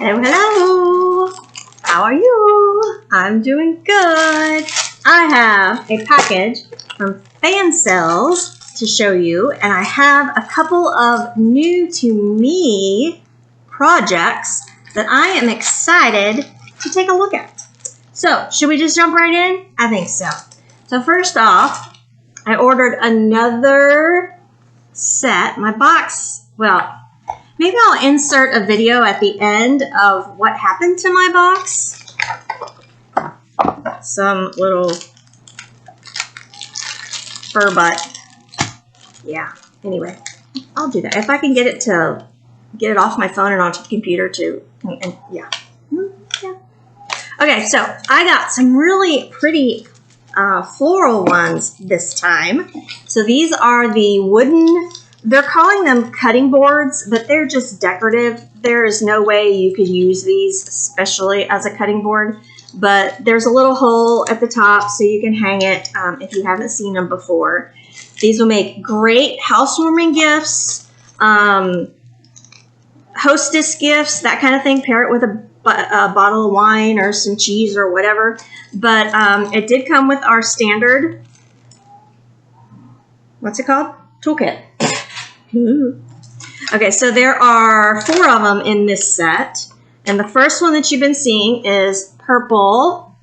Hello, hello. How are you? I'm doing good. I have a package from Fansells to show you, and I have a couple of new to me projects that I am excited to take a look at. So, should we just jump right in? I think so. So first off, I ordered another set. My box, well, maybe I'll insert a video at the end of what happened to my box. Some little fur butt. Yeah, anyway, I'll do that. If I can get it off my phone and onto the computer too. And yeah. Yeah. Okay, so I got some really pretty floral ones this time. So these are the wooden, they're calling them cutting boards, but they're just decorative. There is no way you could use these, especially as a cutting board. But there's a little hole at the top so you can hang it if you haven't seen them before. These will make great housewarming gifts, hostess gifts, that kind of thing. Pair it with a bottle of wine or some cheese or whatever. But it did come with our standard, what's it called? Toolkit. Okay, so there are 4 of them in this set. And the first one that you've been seeing is purple.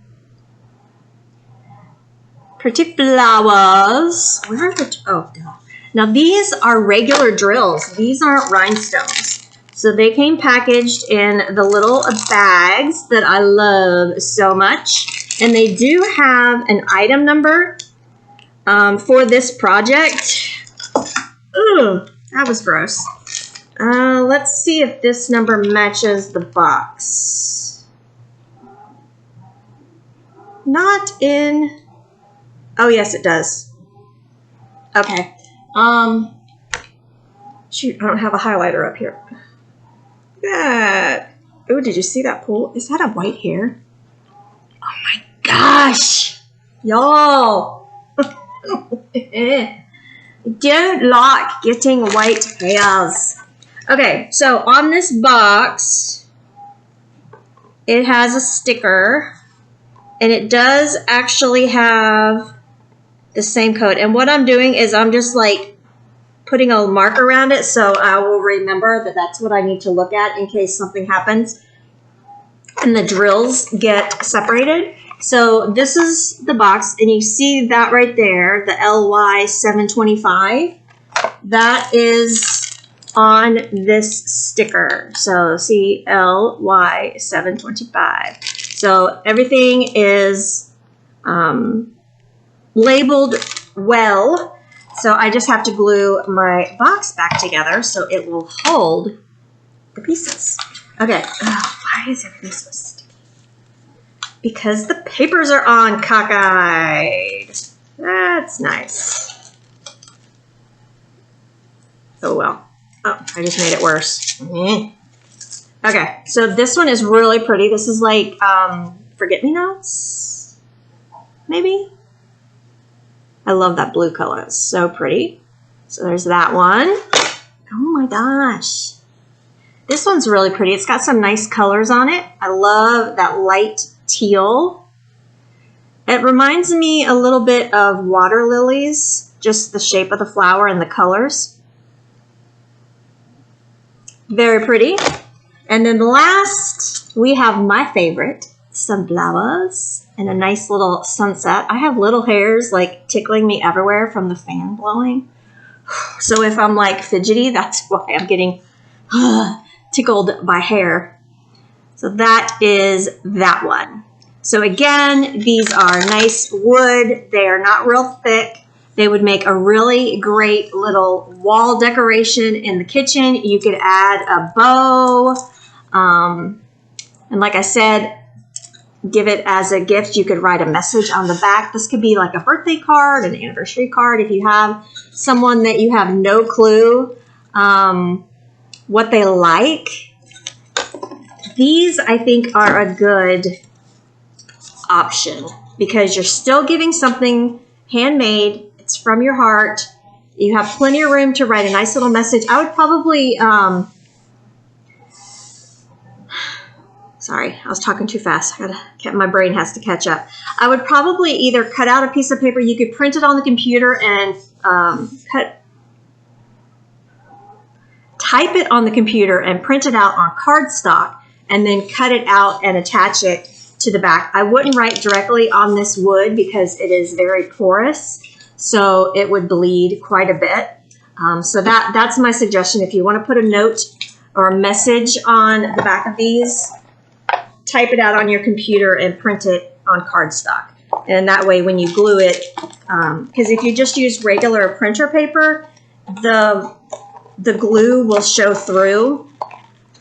Pretty flowers. Where are the, oh, now these are regular drills. These aren't rhinestones. So they came packaged in the little bags that I love so much. And they do have an item number for this project. Ooh, that was gross. Let's see if this number matches the box. Not in... Oh, yes, it does. Okay. Shoot, I don't have a highlighter up here. That. Oh, did you see that pool? Is that a white hair? Oh my gosh. Y'all. Don't like getting white hairs. Okay, so on this box, it has a sticker, and it does actually have the same code. And what I'm doing is I'm just like putting a mark around it so I will remember that that's what I need to look at in case something happens and the drills get separated. So this is the box, and you see that right there, the LY 725. That is on this sticker. So CLY 725. So everything is labeled well. So I just have to glue my box back together so it will hold the pieces. Okay. Why is everything so sticky? Because the papers are on cockeyed. That's nice. Oh well. Oh, I just made it worse. Okay, so this one is really pretty. This is like forget-me-nots, maybe? I love that blue color. It's so pretty. So there's that one. Oh my gosh. This one's really pretty. It's got some nice colors on it. I love that light teal. It reminds me a little bit of water lilies, just the shape of the flower and the colors. Very pretty. And then last, we have my favorite, sunflowers and a nice little sunset. I have little hairs like tickling me everywhere from the fan blowing. So if I'm like fidgety, that's why I'm getting tickled by hair. So that is that one. So again, these are nice wood. They are not real thick. They would make a really great little wall decoration in the kitchen. You could add a bow. And like I said, give it as a gift. You could write a message on the back. This could be like a birthday card, an anniversary card. If you have someone that you have no clue what they like, these I think are a good option because you're still giving something handmade. It's from your heart. You have plenty of room to write a nice little message. I would probably Sorry, I was talking too fast. My brain has to catch up. I would probably either cut out a piece of paper. You could print it on the computer and type it on the computer and print it out on cardstock and then cut it out and attach it to the back. I wouldn't write directly on this wood because it is very porous, so it would bleed quite a bit. So that's my suggestion. If you want to put a note or a message on the back of these, type it out on your computer and print it on cardstock. And that way when you glue it, because if you just use regular printer paper, the glue will show through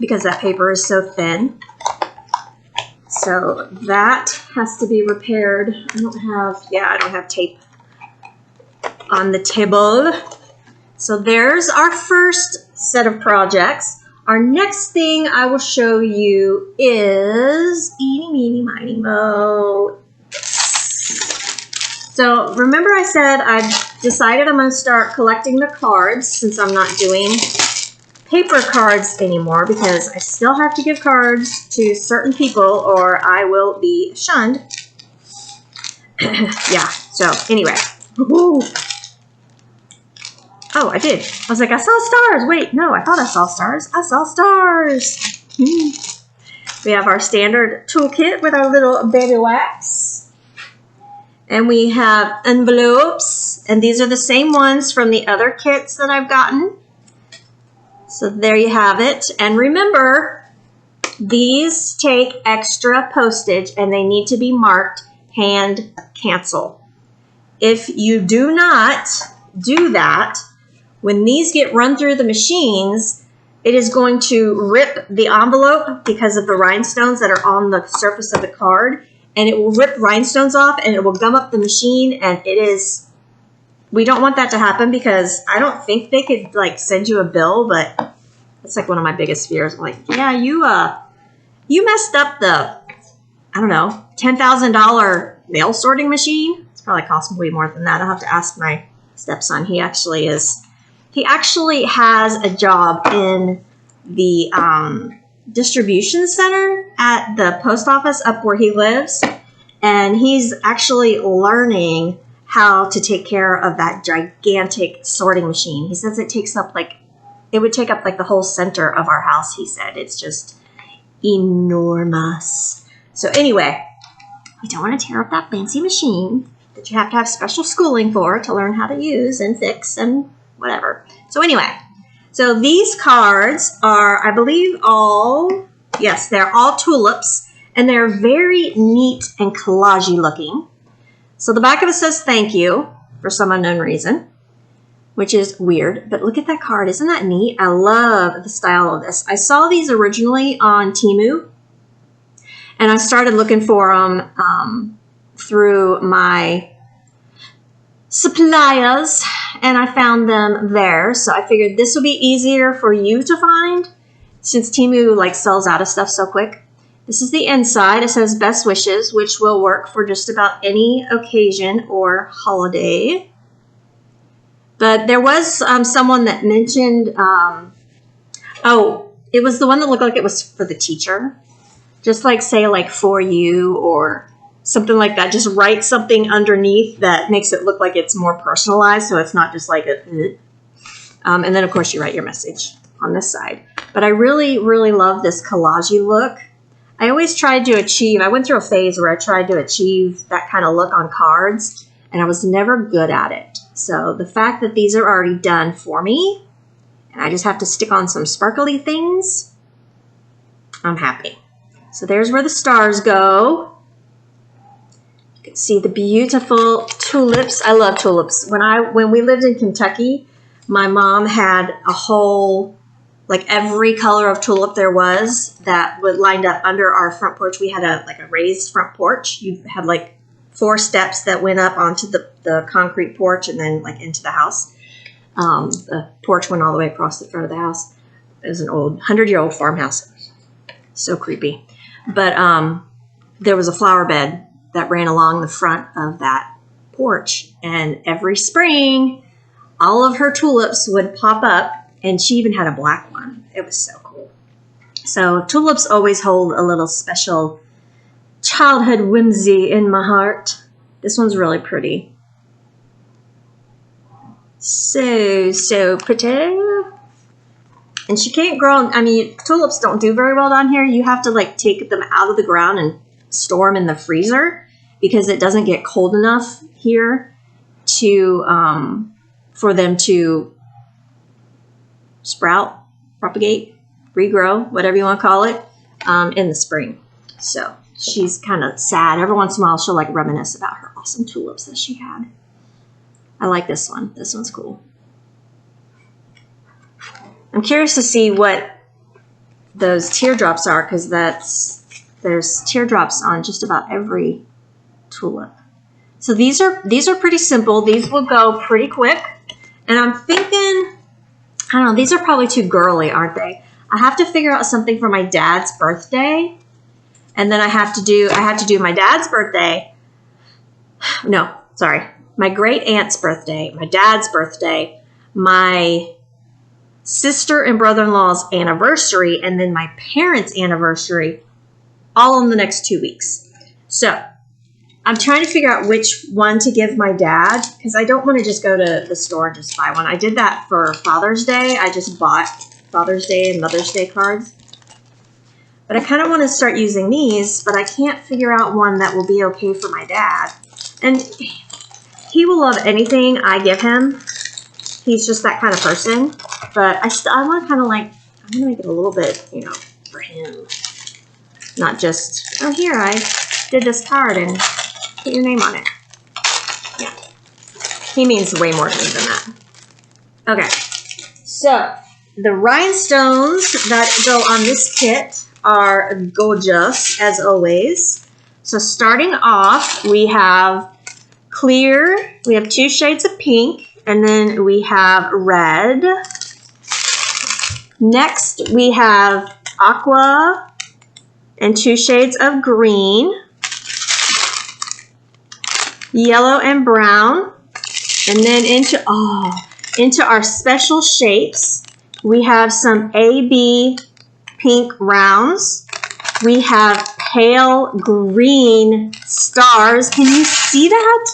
because that paper is so thin. So that has to be repaired. I don't have tape on the table. So there's our first set of projects. Our next thing I will show you is eeny, meeny, miny, mo. So remember I said I've decided I'm going to start collecting the cards since I'm not doing paper cards anymore because I still have to give cards to certain people or I will be shunned. Yeah, so anyway. Woo-hoo. Oh, I did. I was like, I saw stars. Wait, no, I thought I saw stars. I saw stars. We have our standard toolkit with our little baby wax. And we have envelopes. And these are the same ones from the other kits that I've gotten. So there you have it. And remember, these take extra postage and they need to be marked hand cancel. If you do not do that, when these get run through the machines, it is going to rip the envelope because of the rhinestones that are on the surface of the card. And it will rip rhinestones off and it will gum up the machine. And we don't want that to happen because I don't think they could like send you a bill, but it's like one of my biggest fears. I'm like, yeah, you messed up the, I don't know, $10,000 mail sorting machine. It's probably cost way more than that. I'll have to ask my stepson. He actually has a job in the distribution center at the post office up where he lives. And he's actually learning how to take care of that gigantic sorting machine. He says it would take up like the whole center of our house, he said. It's just enormous. So anyway, we don't want to tear up that fancy machine that you have to have special schooling for to learn how to use and fix and whatever. So anyway, so these cards are, I believe, they're all tulips, and they're very neat and collagey looking. So the back of it says thank you for some unknown reason, which is weird, but look at that card. Isn't that neat? I love the style of this. I saw these originally on Temu, and I started looking for them through my suppliers, and I found them there. So I figured this would be easier for you to find since Temu like sells out of stuff so quick. This is the inside. It says best wishes, which will work for just about any occasion or holiday. But there was someone that mentioned, it was the one that looked like it was for the teacher. Just like say like for you or something like that. Just write something underneath that makes it look like it's more personalized, so it's not just like a and then of course you write your message on this side. But I really, really love this collagey look. I always tried to achieve, I went through a phase where I tried to achieve that kind of look on cards, and I was never good at it. So the fact that these are already done for me, and I just have to stick on some sparkly things, I'm happy. So there's where the stars go. You can see the beautiful tulips. I love tulips. When we lived in Kentucky, my mom had a whole, like every color of tulip there was that would lined up under our front porch. We had a raised front porch. You had like 4 steps that went up onto the concrete porch and then like into the house. The porch went all the way across the front of the house. It was an old 100-year-old farmhouse. So creepy. But there was a flower bed that ran along the front of that porch. And every spring, all of her tulips would pop up. And she even had a black one. It was so cool. So tulips always hold a little special childhood whimsy in my heart. This one's really pretty. So pretty. And she can't grow, I mean, tulips don't do very well down here. You have to like take them out of the ground and store them in the freezer because it doesn't get cold enough here to for them to sprout, propagate, regrow, whatever you want to call it, in the spring. So she's kind of sad. Every once in a while she'll like reminisce about her awesome tulips that she had. I like this one. This one's cool. I'm curious to see what those teardrops are because there's teardrops on just about every tulip. So these are pretty simple. These will go pretty quick. And I'm thinking, I don't know, these are probably too girly, aren't they? I have to figure out something for my dad's birthday. And then I have to do my dad's birthday. No, sorry. My great aunt's birthday, my dad's birthday, my sister and brother-in-law's anniversary, and then my parents' anniversary, all in the next 2 weeks. So I'm trying to figure out which one to give my dad because I don't want to just go to the store and just buy one. I did that for Father's Day. I just bought Father's Day and Mother's Day cards. But I kind of want to start using these, but I can't figure out one that will be okay for my dad. And he will love anything I give him. He's just that kind of person. But I want to kind of like, I'm going to make it a little bit, you know, for him. Not just, oh, here, I did this card and put your name on it. Yeah. He means way more to me than that. Okay. So, the rhinestones that go on this kit are gorgeous, as always. So, starting off, we have clear. We have 2 shades of pink. And then we have red. Next, we have aqua and 2 shades of green. Yellow and brown. And then into our special shapes, we have some AB pink rounds. We have pale green stars. Can you see that?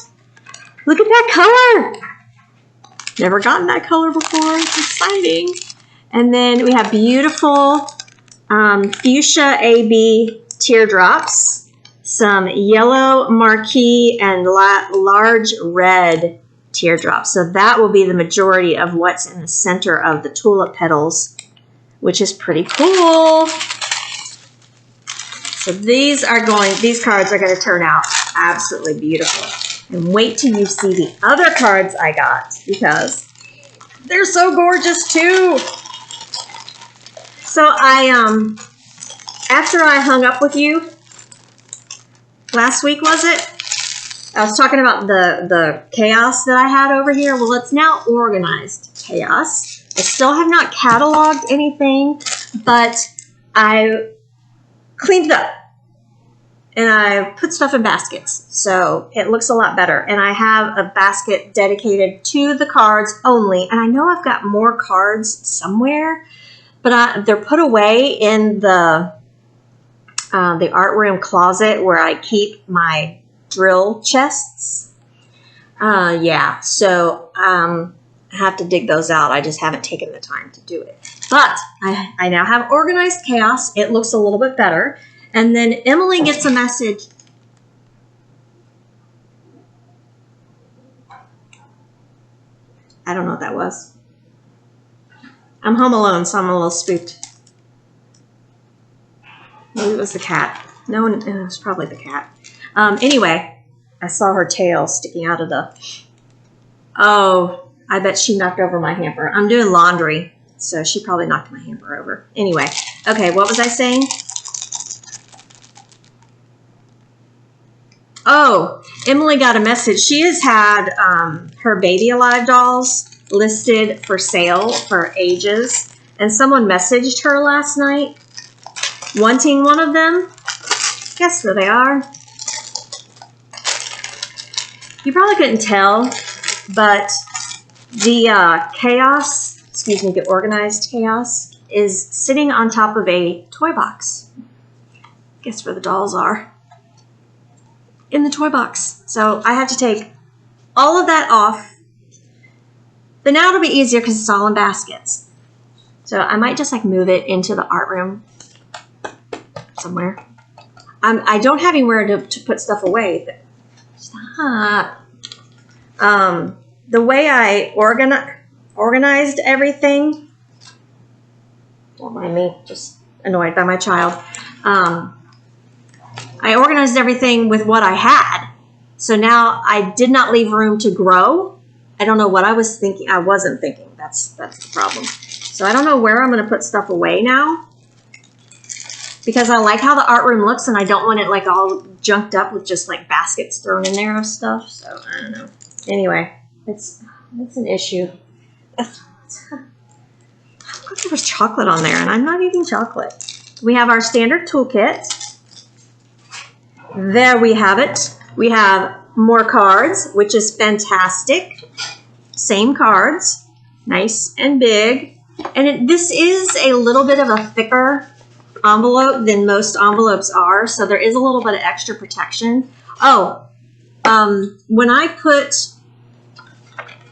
Look at that color. Never gotten that color before. It's exciting. And then we have beautiful fuchsia AB teardrops, some yellow marquee, and large red teardrops. So that will be the majority of what's in the center of the tulip petals, which is pretty cool. So these cards are going to turn out absolutely beautiful. And wait till you see the other cards I got because they're so gorgeous too. So after I hung up with you last week, was it? I was talking about the chaos that I had over here. Well, it's now organized chaos. I still have not cataloged anything, but I cleaned it up. And I put stuff in baskets, so it looks a lot better. And I have a basket dedicated to the cards only. And I know I've got more cards somewhere, but they're put away in the art room closet where I keep my drill chests. Yeah, so I have to dig those out. I just haven't taken the time to do it. But I now have organized chaos. It looks a little bit better. And then Emily gets a message. I don't know what that was. I'm home alone, so I'm a little spooked. Maybe it was the cat. No, it was probably the cat. Anyway, I saw her tail sticking out of the... Oh, I bet she knocked over my hamper. I'm doing laundry, so she probably knocked my hamper over. Anyway, okay, what was I saying? Oh, Emily got a message. She has had her Baby Alive dolls listed for sale for ages. And someone messaged her last night wanting one of them. Guess where they are? You probably couldn't tell, but the chaos, the organized chaos, is sitting on top of a toy box. Guess where the dolls are? In the toy box. So I have to take all of that off. But now it'll be easier because it's all in baskets. So I might just like move it into the art room somewhere. I don't have anywhere to put stuff away. Stop. The way I organized everything, don't mind me, just annoyed by my child. I organized everything with what I had. So now I did not leave room to grow. I don't know what I was thinking. I wasn't thinking. That's the problem. So I don't know where I'm going to put stuff away now, because I like how the art room looks and I don't want it like all junked up with just like baskets thrown in there of stuff. So I don't know. Anyway, it's an issue. I thought there was chocolate on there and I'm not eating chocolate. We have our standard toolkit. There we have it. We have more cards, which is fantastic. Same cards, nice and big. And this is a little bit of a thicker envelope than most envelopes are, so there is a little bit of extra protection. Oh, when I put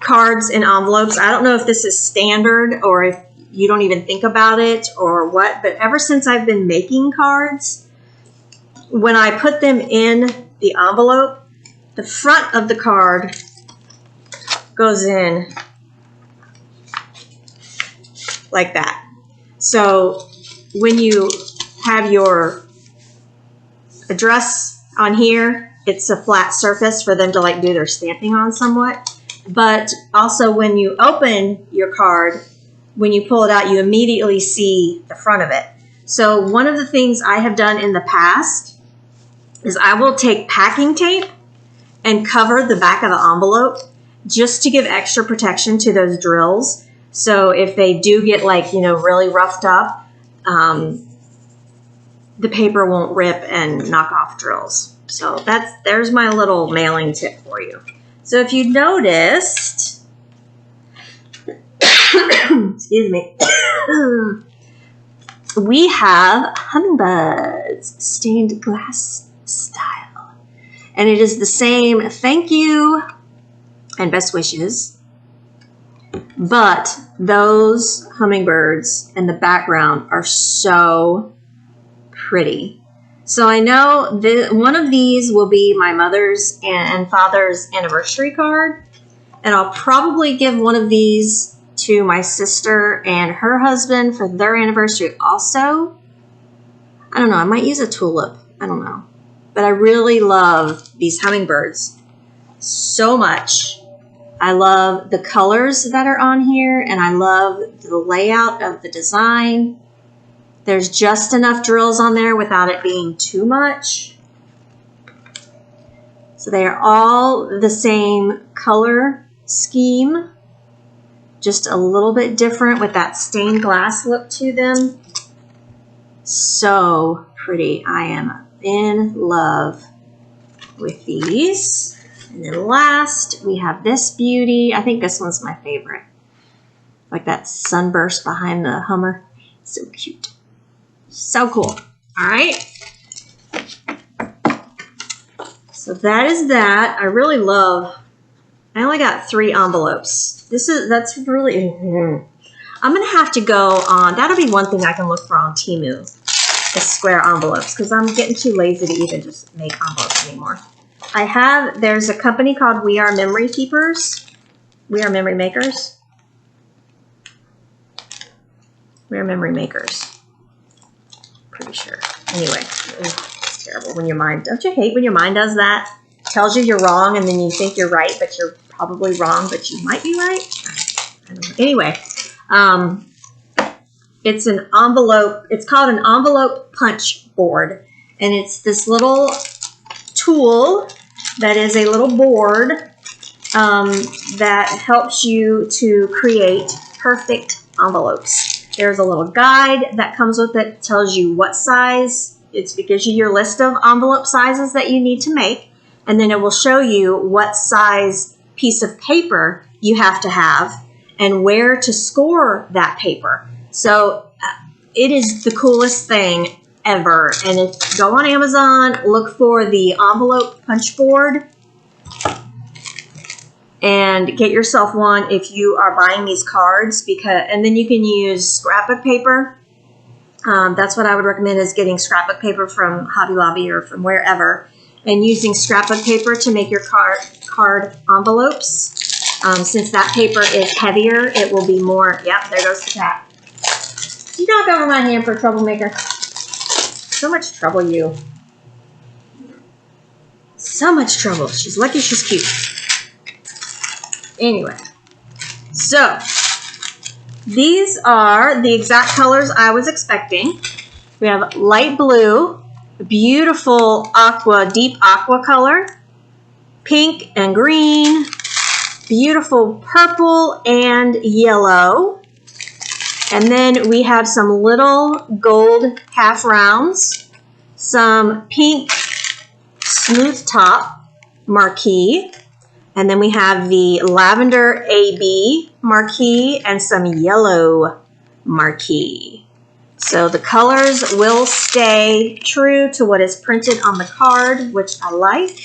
cards in envelopes, I don't know if this is standard or if you don't even think about it or what, but ever since I've been making cards, when I put them in the envelope, the front of the card goes in like that. So when you have your address on here, it's a flat surface for them to like do their stamping on somewhat. But also when you open your card, when you pull it out, you immediately see the front of it. So one of the things I have done in the past is I will take packing tape and cover the back of the envelope just to give extra protection to those drills. So if they do get like, really roughed up, the paper won't rip and knock off drills. So there's my little mailing tip for you. So if you noticed, excuse me, we have Hummingbirds stained glass style. And it is the same thank you and best wishes. But those hummingbirds in the background are so pretty. So I know one of these will be my mother's and father's anniversary card. And I'll probably give one of these to my sister and her husband for their anniversary also. I don't know. I might use a tulip. I don't know. But I really love these hummingbirds so much. I love the colors that are on here, and I love the layout of the design. There's just enough drills on there without it being too much. So they are all the same color scheme, just a little bit different with that stained glass look to them. So pretty. I am in love with these. And then last, we have this beauty. I think this one's my favorite. Like that sunburst behind the Hummer. So cute. So cool. All right. So that is that. I really love, I only got 3 envelopes. That's really, I'm going to have to go on, that'll be one thing I can look for on Temu, is square envelopes, because I'm getting too lazy to even just make envelopes anymore. There's a company called We Are Memory Keepers. We Are Memory Makers. We Are Memory Makers. Pretty sure. Anyway, it's terrible when your mind, don't you hate when your mind does that? Tells you you're wrong and then you think you're right, but you're probably wrong, but you might be right. I don't know. Anyway, it's an envelope. It's called an envelope punch board. And it's this little tool that is a little board that helps you to create perfect envelopes. There's a little guide that comes with it, tells you what size. It gives you your list of envelope sizes that you need to make, and then it will show you what size piece of paper you have to have and where to score that paper. So it is the coolest thing ever. And if go on Amazon, look for the envelope punch board and get yourself one if you are buying these cards, and then you can use scrapbook paper. That's what I would recommend, is getting scrapbook paper from Hobby Lobby or from wherever, and using scrapbook paper to make your card envelopes. Since that paper is heavier, it will be more. Yep, there goes the cat. You knock over my hand for troublemaker. So much trouble, you. So much trouble. She's lucky she's cute. Anyway, so these are the exact colors I was expecting. We have light blue, beautiful aqua, deep aqua color, pink and green, beautiful purple and yellow. And then we have some little gold half rounds, some pink smooth top marquee, and then we have the lavender AB marquee and some yellow marquee. So the colors will stay true to what is printed on the card, which I like.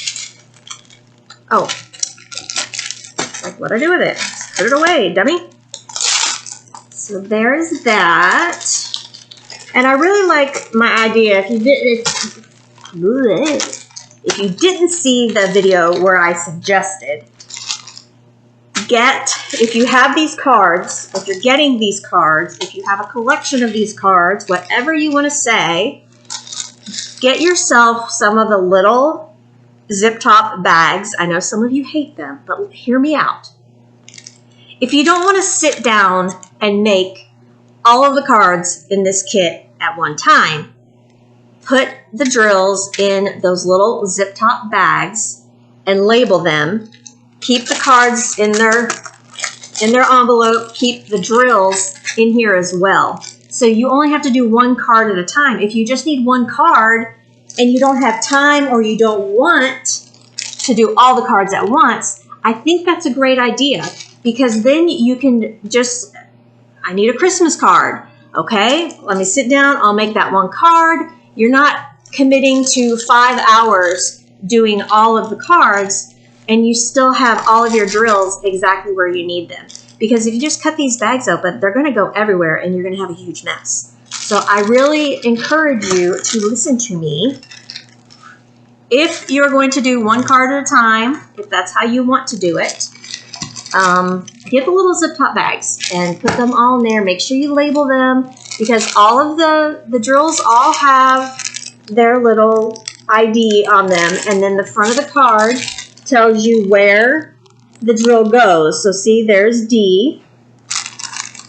Oh, like what I do with it? Just put it away, dummy. So there's that. And I really like my idea. If you didn't see the video where I suggested, if you have these cards, if you're getting these cards, if you have a collection of these cards, whatever you want to say, get yourself some of the little zip top bags. I know some of you hate them, but hear me out. If you don't want to sit down and make all of the cards in this kit at one time, put the drills in those little zip top bags and label them. Keep the cards in their envelope. Keep the drills in here as well. So you only have to do one card at a time. If you just need one card and you don't have time or you don't want to do all the cards at once, I think that's a great idea, because then you can just, I need a Christmas card. Okay, let me sit down. I'll make that one card. You're not committing to 5 hours doing all of the cards, and you still have all of your drills exactly where you need them. Because if you just cut these bags open, they're going to go everywhere, and you're going to have a huge mess. So I really encourage you to listen to me. If you're going to do one card at a time, if that's how you want to do it, get the little zip top bags and put them all in there. Make sure you label them, because all of the drills all have their little ID on them, and then the front of the card tells you where the drill goes. So see, there's D,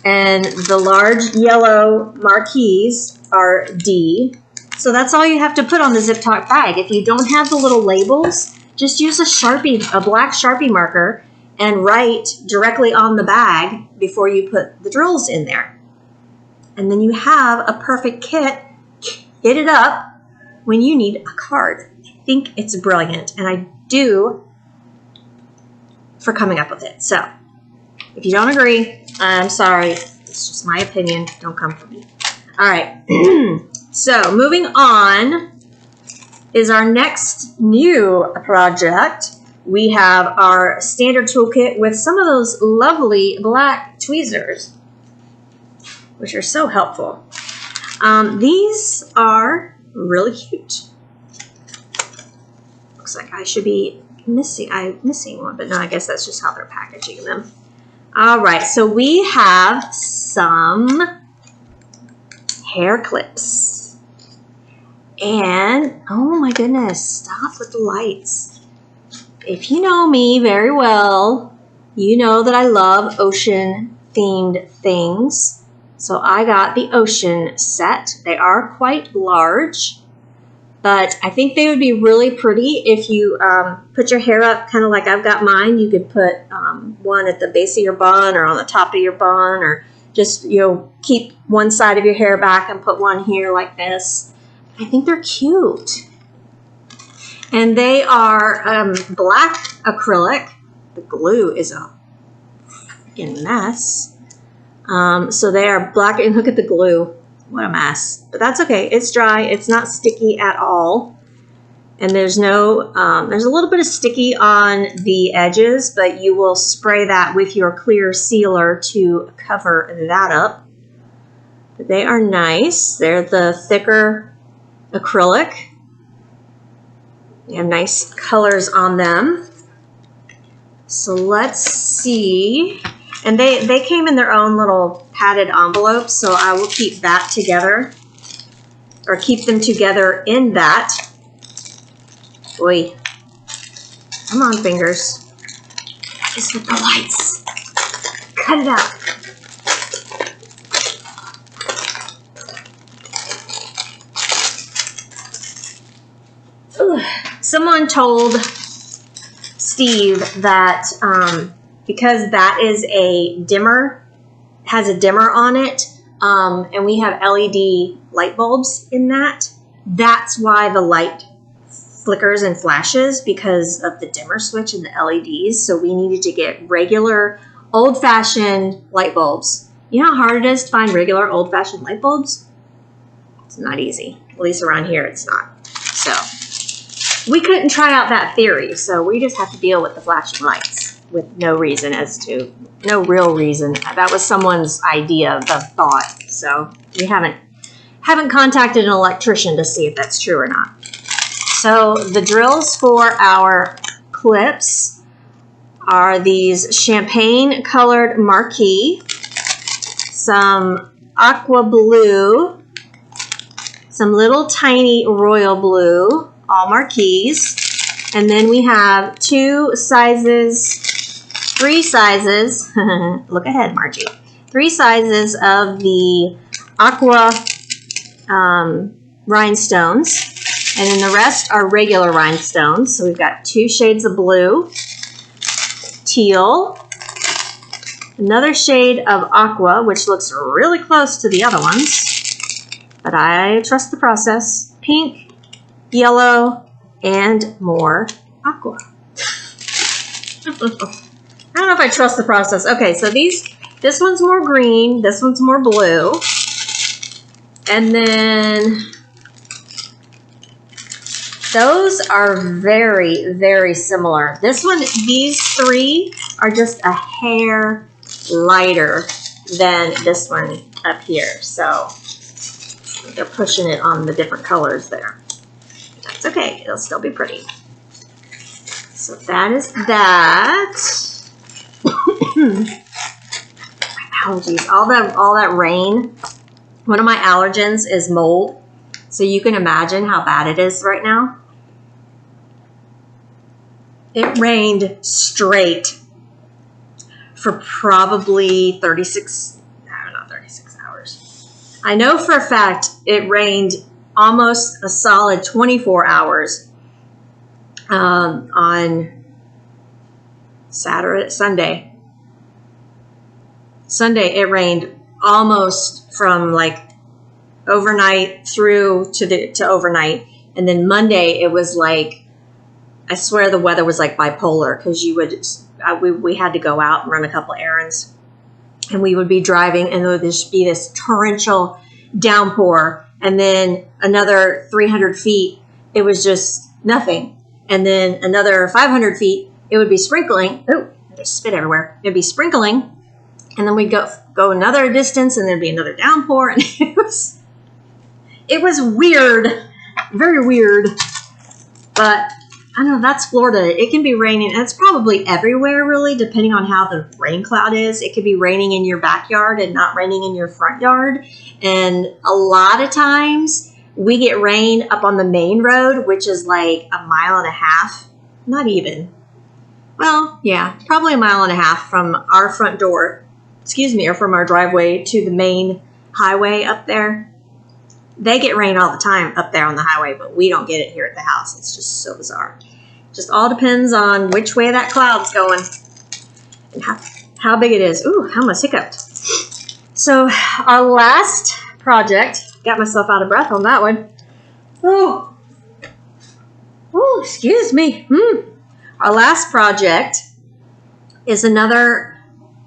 and the large yellow marquees are D. So that's all you have to put on the zip top bag. If you don't have the little labels, just use a black Sharpie marker and write directly on the bag before you put the drills in there. And then you have a perfect kit. Hit it up when you need a card. I think it's brilliant, and I do for coming up with it. So if you don't agree, I'm sorry. It's just my opinion. Don't come for me. All right. So moving on is our next new project. We have our standard toolkit with some of those lovely black tweezers, which are so helpful. These are really cute. Looks like I should be missing one, but no, I guess that's just how they're packaging them. All right, so we have some hair clips. And, oh my goodness, stop with the lights. If you know me very well, you know that I love ocean-themed things. So I got the ocean set. They are quite large, but I think they would be really pretty if you put your hair up kind of like I've got mine. You could put one at the base of your bun or on the top of your bun, or just, keep one side of your hair back and put one here like this. I think they're cute. And they are black acrylic. The glue is a freaking mess. So they are black, and look at the glue. What a mess. But that's okay. It's dry. It's not sticky at all. And there's no, there's a little bit of sticky on the edges, but you will spray that with your clear sealer to cover that up. But they are nice. They're the thicker acrylic. They have nice colors on them. So let's see. And they came in their own little padded envelopes, so I will keep that together, or keep them together in that. Oi. Come on, fingers. Just with the lights. Cut it out. Ooh. Someone told Steve that because that is a dimmer, has a dimmer on it, and we have LED light bulbs in that, that's why the light flickers and flashes, because of the dimmer switch and the LEDs. So we needed to get regular old-fashioned light bulbs. You know how hard it is to find regular old-fashioned light bulbs? It's not easy. At least around here it's not. So we couldn't try out that theory, so we just have to deal with the flashing lights with no reason no real reason. That was someone's idea, the thought. So we haven't contacted an electrician to see if that's true or not. So the drills for our clips are these champagne colored marquee, some aqua blue, some little tiny royal blue, all marquees, and then we have three sizes, look ahead, Margie, 3 sizes of the aqua rhinestones. And then the rest are regular rhinestones. So we've got 2 shades of blue, teal, another shade of aqua, which looks really close to the other ones, but I trust the process, pink, yellow, and more aqua. I don't know if I trust the process. Okay, so this one's more green, this one's more blue, and then those are very, very similar. These 3 are just a hair lighter than this one up here. So they're pushing it on the different colors there. That's okay. It'll still be pretty. So that is that. Allergies. All that rain. One of my allergens is mold. So you can imagine how bad it is right now. It rained straight for probably 36 hours. I know for a fact it rained almost a solid 24 hours on Sunday. Sunday it rained almost from like overnight through to overnight, and then Monday it was like, I swear the weather was like bipolar, because we had to go out and run a couple errands, and we would be driving and there would just be this torrential downpour, and then another 300 feet it was just nothing, and then another 500 feet it would be sprinkling. Oh, there's spit everywhere. It'd be sprinkling, and then we'd go another distance and there'd be another downpour, and it was weird, very weird. But I don't know, that's Florida. It can be raining, and it's probably everywhere really, depending on how the rain cloud is. It could be raining in your backyard and not raining in your front yard. And a lot of times we get rain up on the main road, which is like 1.5 miles. Not even. Well, yeah, probably 1.5 miles from our front door, or from our driveway to the main highway up there. They get rain all the time up there on the highway, but we don't get it here at the house. It's just so bizarre. Just all depends on which way that cloud's going and how big it is. Ooh, I almost hiccuped. So our last project, got myself out of breath on that one. Oh, excuse me. Our last project is another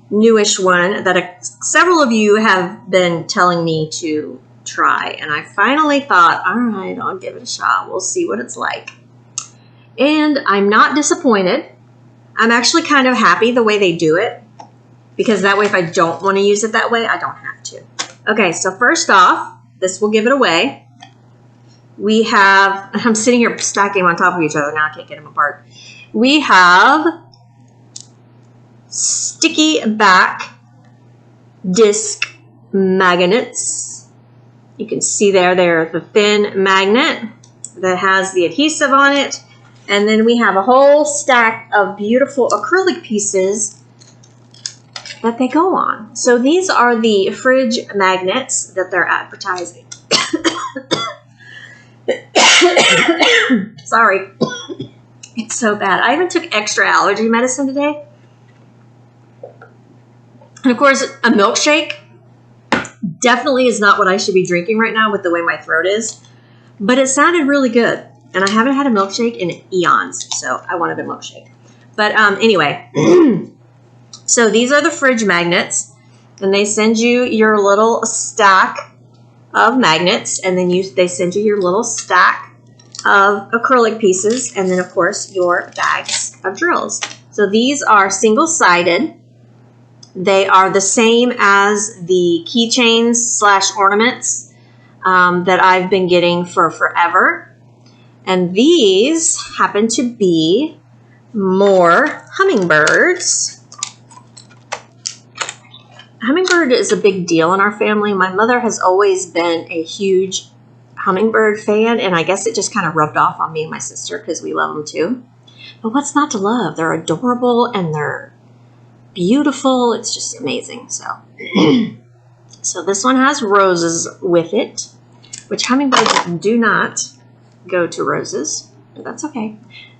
newish one that several of you have been telling me to try. And I finally thought, all right, I'll give it a shot. We'll see what it's like. And I'm not disappointed. I'm actually kind of happy the way they do it, because that way if I don't want to use it that way, I don't have to. Okay, so first off, this will give it away. We have, I'm sitting here stacking them on top of each other now, I can't get them apart. We have sticky back disc magnets. You can see they're the thin magnet that has the adhesive on it. And then we have a whole stack of beautiful acrylic pieces that they go on. So these are the fridge magnets that they're advertising. Sorry. It's so bad. I even took extra allergy medicine today. And of course, a milkshake definitely is not what I should be drinking right now with the way my throat is. But it sounded really good. And I haven't had a milkshake in eons, so I wanted a milkshake. But anyway, so these are the fridge magnets. And they send you your little stack of magnets. And then they send you your little stack of acrylic pieces. And then, of course, your bags of drills. So these are single-sided. They are the same as the keychains / ornaments that I've been getting for forever. And these happen to be more hummingbirds. Hummingbird is a big deal in our family. My mother has always been a huge hummingbird fan, and I guess it just kind of rubbed off on me and my sister because we love them too. But what's not to love? They're adorable and they're beautiful. It's just amazing. So this one has roses with it, which hummingbirds do not go to roses, but that's okay.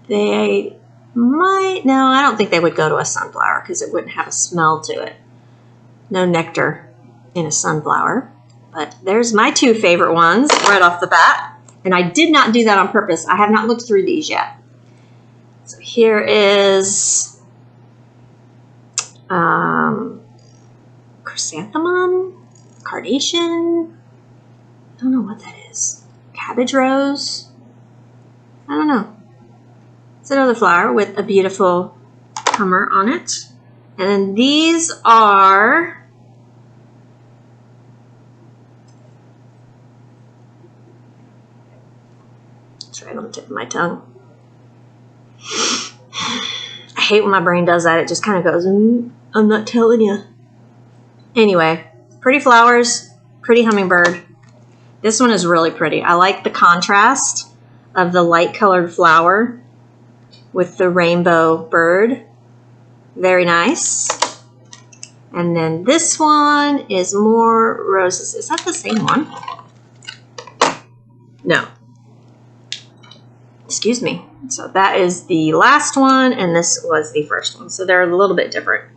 They might, no, I don't think they would go to a sunflower because it wouldn't have a smell to it. No nectar in a sunflower. But there's my two favorite ones right off the bat. And I did not do that on purpose. I have not looked through these yet. So here is chrysanthemum, carnation. I don't know what that is. Cabbage rose. I don't know. It's another flower with a beautiful hummer on it. And then these are it's right on the tip of my tongue. I hate when my brain does that. It just kind of goes, I'm not telling you. Anyway, pretty flowers, pretty hummingbird. This one is really pretty. I like the contrast of the light colored flower with the rainbow bird. Very nice. And then this one is more roses. Is that the same one? No. Excuse me. So that is the last one, and this was the first one. So they're a little bit different.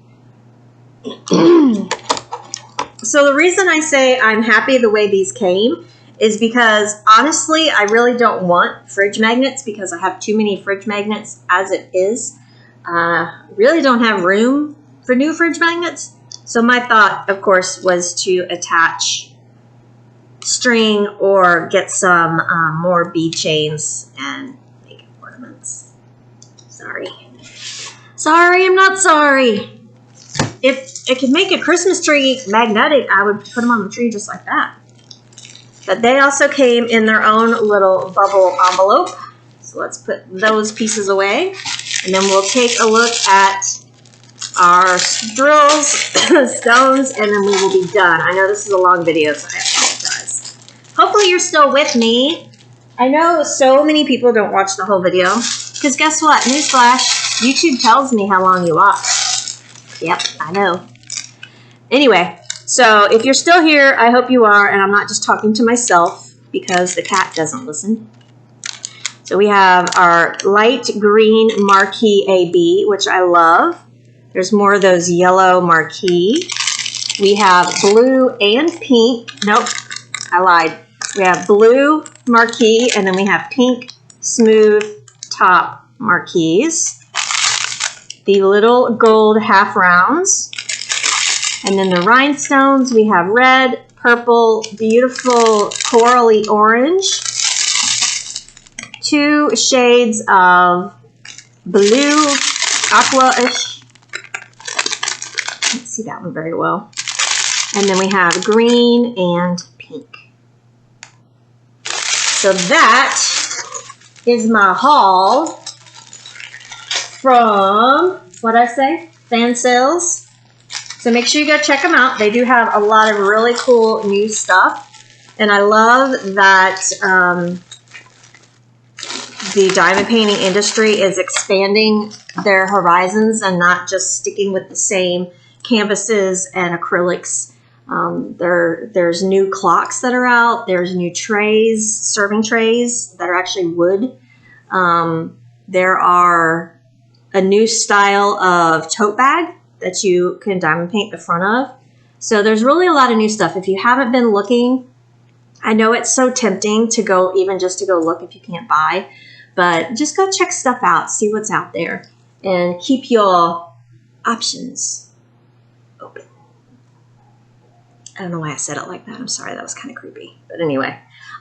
So the reason I say I'm happy the way these came is because, honestly, I really don't want fridge magnets because I have too many fridge magnets as it is. Really don't have room for new fridge magnets. So my thought, of course, was to attach string or get some more bead chains and make ornaments. Sorry. Sorry, I'm not sorry. If it could make a Christmas tree magnetic, I would put them on the tree just like that. But they also came in their own little bubble envelope. So let's put those pieces away. And then we'll take a look at our drills, stones, and then we will be done. I know this is a long video, so I apologize. Hopefully you're still with me. I know so many people don't watch the whole video. Because guess what? Newsflash, YouTube tells me how long you watch. Yep, I know. Anyway, so if you're still here, I hope you are, and I'm not just talking to myself because the cat doesn't listen. So we have our light green marquee AB, which I love. There's more of those yellow marquee. We have blue and pink. Nope, I lied. We have blue marquee, and then we have pink smooth top marquees. The little gold half rounds. And then the rhinestones, we have red, purple, beautiful corally orange, 2 shades of blue, aqua-ish. Can't see that one very well. And then we have green and pink. So that is my haul from, what'd I say? Fansells. So make sure you go check them out. They do have a lot of really cool new stuff. And I love that the diamond painting industry is expanding their horizons and not just sticking with the same canvases and acrylics. There's new clocks that are out. There's new trays, serving trays that are actually wood. There are a new style of tote bag that you can diamond paint the front of. So there's really a lot of new stuff. If you haven't been looking, I know it's so tempting to go, even just to go look if you can't buy, but just go check stuff out, see what's out there, and keep your options open. I don't know why I said it like that. I'm sorry, that was kind of creepy. But anyway,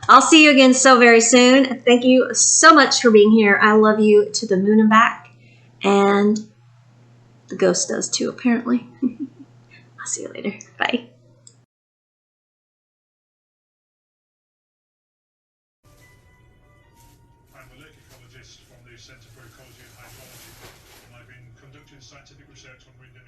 I'll see you again so very soon. Thank you so much for being here. I love you to the moon and back. And the ghost does too, apparently. I'll see you later. Bye. I'm a lake ecologist from the Centre for Ecology and Hydrology, and I've been conducting scientific research on wind and